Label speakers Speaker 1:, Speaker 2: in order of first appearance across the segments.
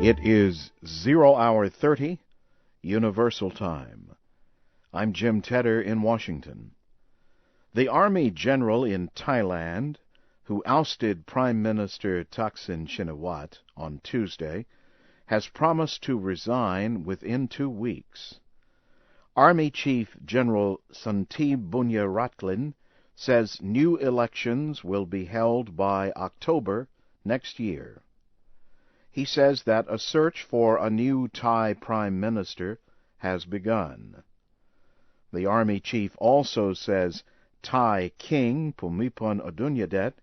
Speaker 1: It is 0 hour 30, Universal Time. I'm Jim Tedder in Washington. The Army General in Thailand, who ousted Prime Minister Thaksin Shinawatra on Tuesday, has promised to resign within 2 weeks. Army Chief General Suntip Bunyaratklin says new elections will be held by October next year. He says that a search for a new Thai Prime Minister has begun. The Army Chief also says Thai King Bhumibol Adulyadej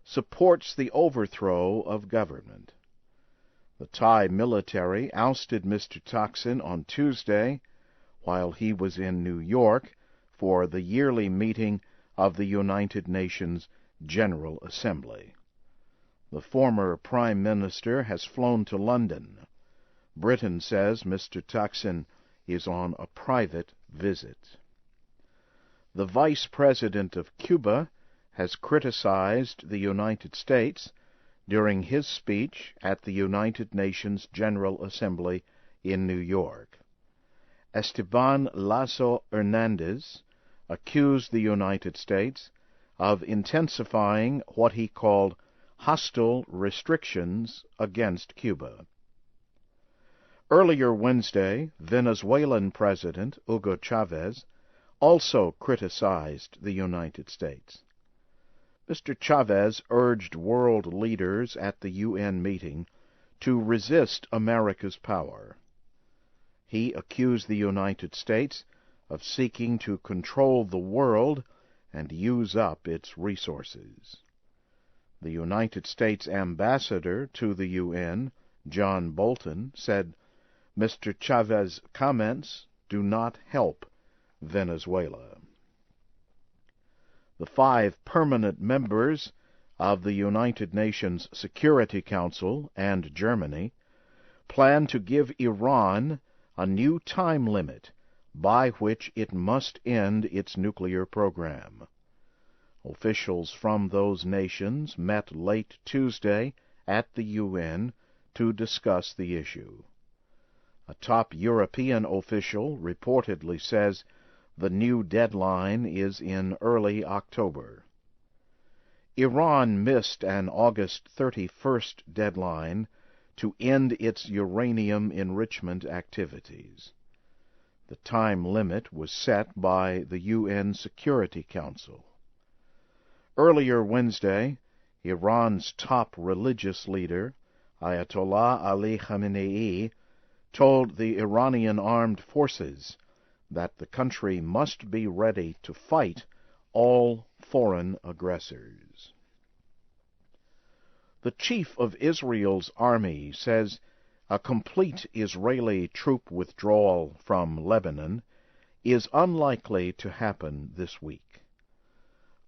Speaker 1: supports the overthrow of government. The Thai military ousted Mr. Thaksin on Tuesday while he was in New York for the yearly meeting of the United Nations General Assembly. The former Prime Minister has flown to London. Britain says Mr. Thaksin is on a private visit. The Vice President of Cuba has criticized the United States during his speech at the United Nations General Assembly in New York. Esteban Lasso Hernandez accused the United States of intensifying what he called hostile restrictions against Cuba. Earlier Wednesday, Venezuelan President Hugo Chavez also criticized the United States. Mr. Chavez urged world leaders at the UN meeting to resist America's power. He accused the United States of seeking to control the world and use up its resources. The United States ambassador to the UN, John Bolton, said Mr. Chavez's comments do not help Venezuela. The 5 permanent members of the United Nations Security Council and Germany plan to give Iran a new time limit by which it must end its nuclear program. Officials from those nations met late Tuesday at the UN to discuss the issue. A top European official reportedly says the new deadline is in early October. Iran missed an August 31st deadline to end its uranium enrichment activities. The time limit was set by the UN Security Council. Earlier Wednesday, Iran's top religious leader, Ayatollah Ali Khamenei, told the Iranian armed forces that the country must be ready to fight all foreign aggressors. The chief of Israel's army says a complete Israeli troop withdrawal from Lebanon is unlikely to happen this week.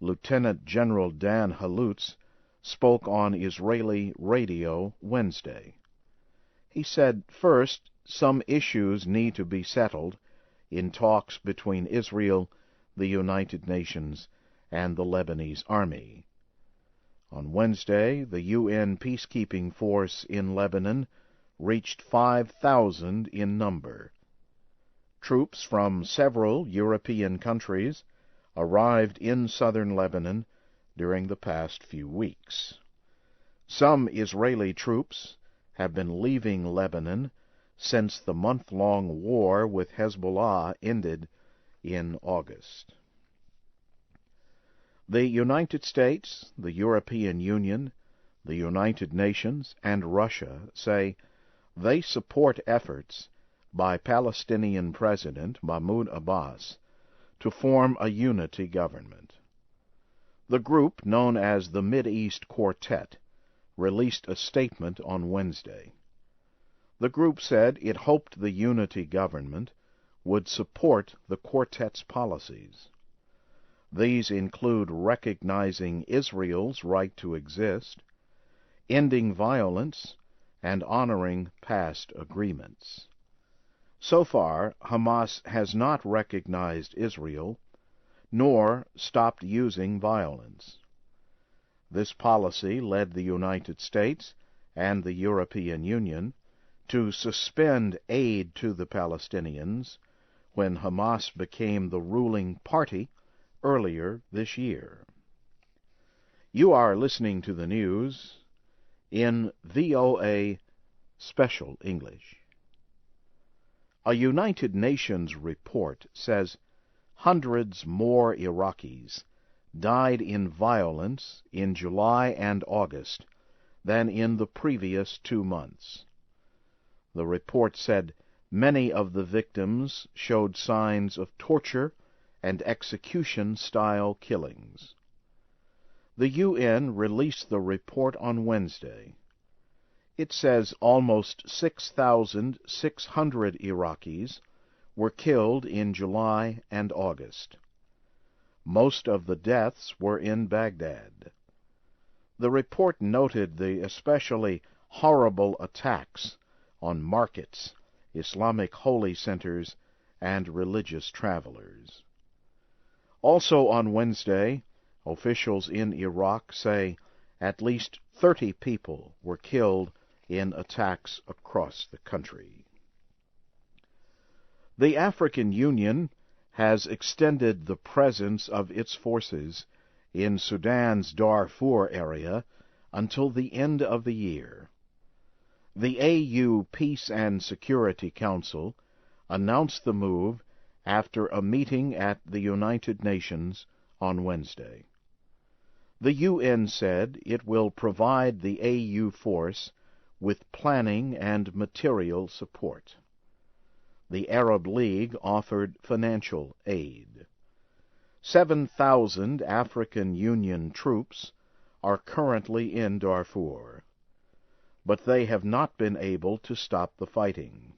Speaker 1: Lieutenant General Dan Halutz spoke on Israeli radio Wednesday. He said, first, some issues need to be settled in talks between Israel, the United Nations, and the Lebanese army. On Wednesday, the UN peacekeeping force in Lebanon reached 5,000 in number. Troops from several European countries arrived in southern Lebanon during the past few weeks. Some Israeli troops have been leaving Lebanon since the month-long war with Hezbollah ended in August. The United States, the European Union, the United Nations, and Russia say they support efforts by Palestinian President Mahmoud Abbas to form a unity government. The group, known as the Mideast Quartet, released a statement on Wednesday. The group said it hoped the unity government would support the quartet's policies. These include recognizing Israel's right to exist, ending violence, and honoring past agreements. So far, Hamas has not recognized Israel, nor stopped using violence. This policy led the United States and the European Union to suspend aid to the Palestinians when Hamas became the ruling party earlier this year. You are listening to the news in VOA Special English. A United Nations report says hundreds more Iraqis died in violence in July and August than in the previous 2 months. The report said many of the victims showed signs of torture and execution-style killings. The UN released the report on Wednesday. It says almost 6,600 Iraqis were killed in July and August. Most of the deaths were in Baghdad. The report noted the especially horrible attacks on markets, Islamic holy centers, and religious travelers. Also on Wednesday, officials in Iraq say at least 30 people were killed in attacks across the country. The African Union has extended the presence of its forces in Sudan's Darfur area until the end of the year. The AU Peace and Security Council announced the move after a meeting at the United Nations on Wednesday. The UN said it will provide the AU force with planning and material support. The Arab League offered financial aid. 7,000 African Union troops are currently in Darfur, but they have not been able to stop the fighting.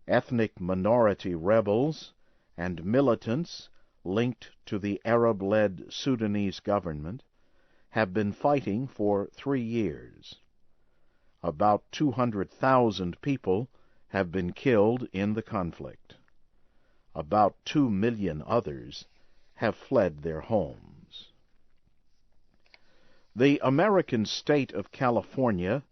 Speaker 1: Ethnic minority rebels and militants linked to the Arab-led Sudanese government have been fighting for 3 years. About 200,000 people have been killed in the conflict. About 2 million others have fled their homes. The American state of California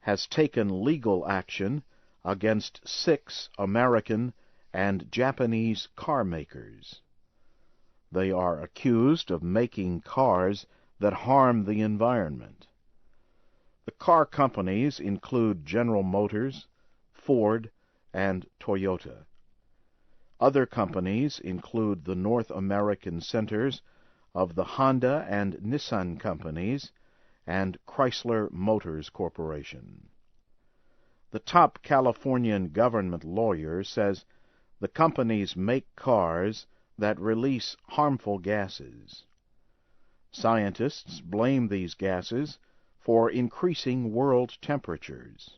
Speaker 1: has taken legal action against 6 American and Japanese car makers. They are accused of making cars that harm the environment. The car companies include General Motors, Ford, and Toyota. Other companies include the North American centers of the Honda and Nissan companies and Chrysler Motors Corporation. The top Californian government lawyer says the companies make cars that release harmful gases. Scientists blame these gases for increasing world temperatures.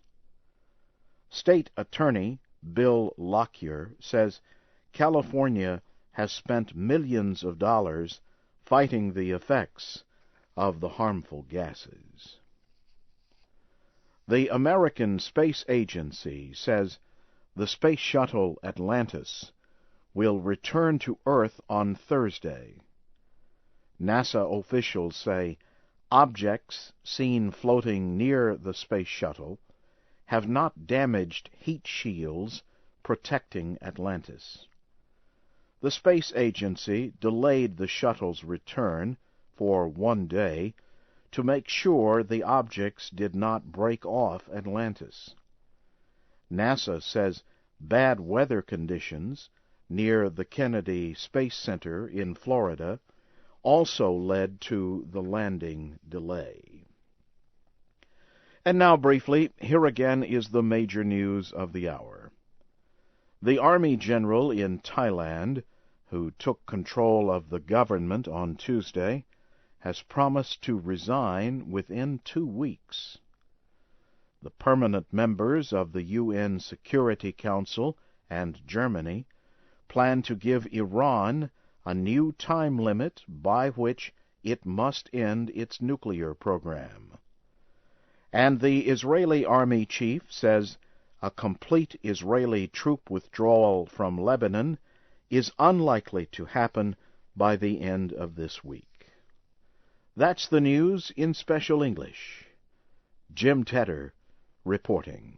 Speaker 1: State Attorney Bill Lockyer says California has spent millions of dollars fighting the effects of the harmful gases. The American Space Agency says the space shuttle Atlantis will return to Earth on Thursday. NASA officials say objects seen floating near the space shuttle have not damaged heat shields protecting Atlantis. The space agency delayed the shuttle's return for 1 day to make sure the objects did not break off Atlantis. NASA says bad weather conditions near the Kennedy Space Center in Florida also led to the landing delay. And now, briefly, here again is the major news of the hour. The Army General in Thailand, who took control of the government on Tuesday, has promised to resign within 2 weeks. The permanent members of the UN Security Council and Germany plan to give Iran a new time limit by which it must end its nuclear program. And the Israeli army chief says a complete Israeli troop withdrawal from Lebanon is unlikely to happen by the end of this week. That's the news in Special English. Jim Tedder reporting.